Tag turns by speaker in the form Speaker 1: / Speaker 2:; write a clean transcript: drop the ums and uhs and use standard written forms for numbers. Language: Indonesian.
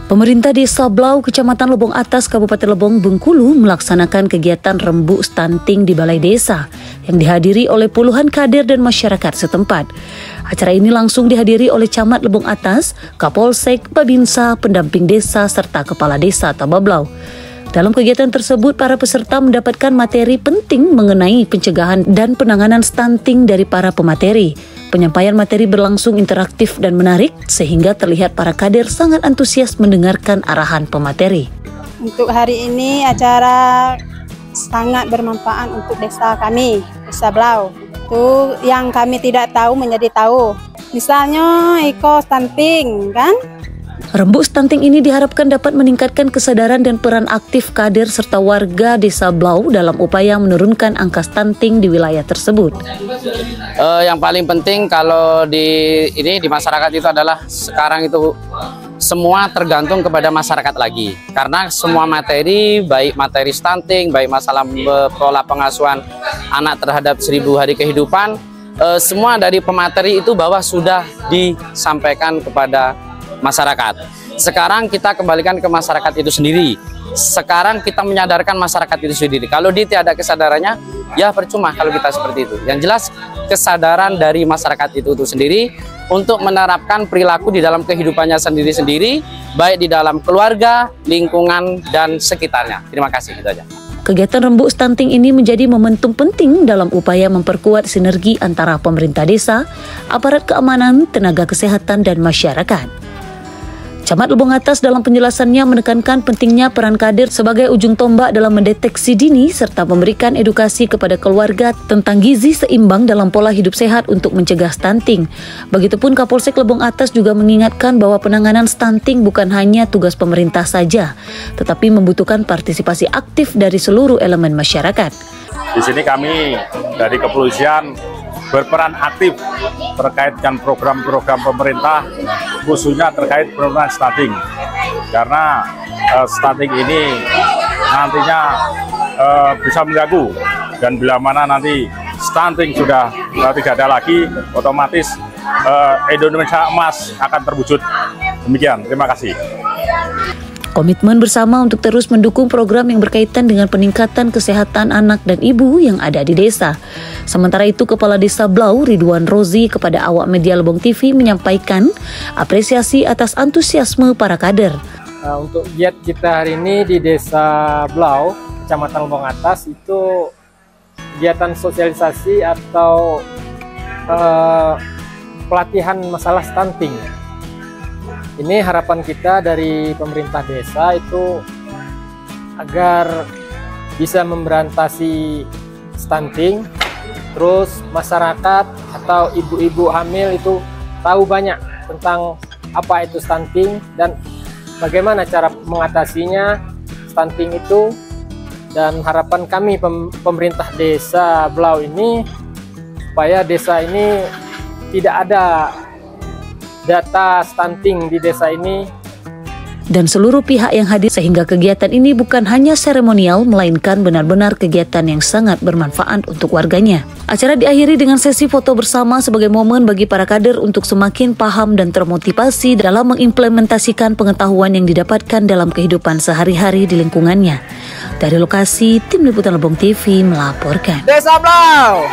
Speaker 1: Pemerintah Desa Blau, Kecamatan Lebong Atas, Kabupaten Lebong, Bengkulu melaksanakan kegiatan rembuk stunting di Balai Desa yang dihadiri oleh puluhan kader dan masyarakat setempat. Acara ini langsung dihadiri oleh Camat Lebong Atas, Kapolsek, Babinsa, pendamping desa, serta Kepala Desa Tabablau. Dalam kegiatan tersebut, para peserta mendapatkan materi penting mengenai pencegahan dan penanganan stunting dari para pemateri. Penyampaian materi berlangsung interaktif dan menarik, sehingga terlihat para kader sangat antusias mendengarkan arahan pemateri.
Speaker 2: Untuk hari ini acara sangat bermanfaat untuk desa kami, Desa Blau. Itu yang kami tidak tahu menjadi tahu. Misalnya stunting, kan?
Speaker 1: Rembuk stunting ini diharapkan dapat meningkatkan kesadaran dan peran aktif kader serta warga Desa Blau dalam upaya menurunkan angka stunting di wilayah tersebut.
Speaker 3: Yang paling penting kalau di masyarakat itu adalah sekarang itu semua tergantung kepada masyarakat lagi. Karena semua materi, baik materi stunting, baik masalah pola pengasuhan anak terhadap 1000 hari kehidupan, semua dari pemateri itu bahwa sudah disampaikan kepada masyarakat. Sekarang kita kembalikan ke masyarakat itu sendiri. Sekarang kita menyadarkan masyarakat itu sendiri. Kalau dia tidak ada kesadarannya, ya percuma kalau kita seperti itu. Yang jelas kesadaran dari masyarakat itu sendiri untuk menerapkan perilaku di dalam kehidupannya sendiri-sendiri, baik di dalam keluarga, lingkungan, dan sekitarnya. Terima kasih, itu aja.
Speaker 1: Kegiatan rembuk stunting ini menjadi momentum penting dalam upaya memperkuat sinergi antara pemerintah desa, aparat keamanan, tenaga kesehatan, dan masyarakat. Camat Lebong Atas dalam penjelasannya menekankan pentingnya peran kader sebagai ujung tombak dalam mendeteksi dini serta memberikan edukasi kepada keluarga tentang gizi seimbang dalam pola hidup sehat untuk mencegah stunting. Begitupun Kapolsek Lebong Atas juga mengingatkan bahwa penanganan stunting bukan hanya tugas pemerintah saja, tetapi membutuhkan partisipasi aktif dari seluruh elemen masyarakat.
Speaker 4: Di sini kami dari kepolisian berperan aktif terkait dengan program-program pemerintah, khususnya terkait penurunan stunting. Karena stunting ini nantinya bisa mengganggu, dan bila mana nanti stunting sudah tidak ada lagi, otomatis Indonesia emas akan terwujud. Demikian, terima kasih.
Speaker 1: Komitmen bersama untuk terus mendukung program yang berkaitan dengan peningkatan kesehatan anak dan ibu yang ada di desa. Sementara itu, Kepala Desa Blau, Ridwan Rozi, kepada awak media Lebong TV menyampaikan apresiasi atas antusiasme para kader.
Speaker 5: Untuk giat kita hari ini di Desa Blau, Kecamatan Lebong Atas, itu kegiatan sosialisasi atau pelatihan masalah stunting. Ini harapan kita dari pemerintah desa itu agar bisa memberantasi stunting, terus masyarakat atau ibu-ibu hamil itu tahu banyak tentang apa itu stunting dan bagaimana cara mengatasinya stunting itu. Dan harapan kami pemerintah Desa Blau ini supaya desa ini tidak ada data stunting di desa ini.
Speaker 1: Dan seluruh pihak yang hadir sehingga kegiatan ini bukan hanya seremonial, melainkan benar-benar kegiatan yang sangat bermanfaat untuk warganya. Acara diakhiri dengan sesi foto bersama sebagai momen bagi para kader untuk semakin paham dan termotivasi dalam mengimplementasikan pengetahuan yang didapatkan dalam kehidupan sehari-hari di lingkungannya. Dari lokasi, Tim Liputan Lebong TV melaporkan.
Speaker 5: Desa Blau!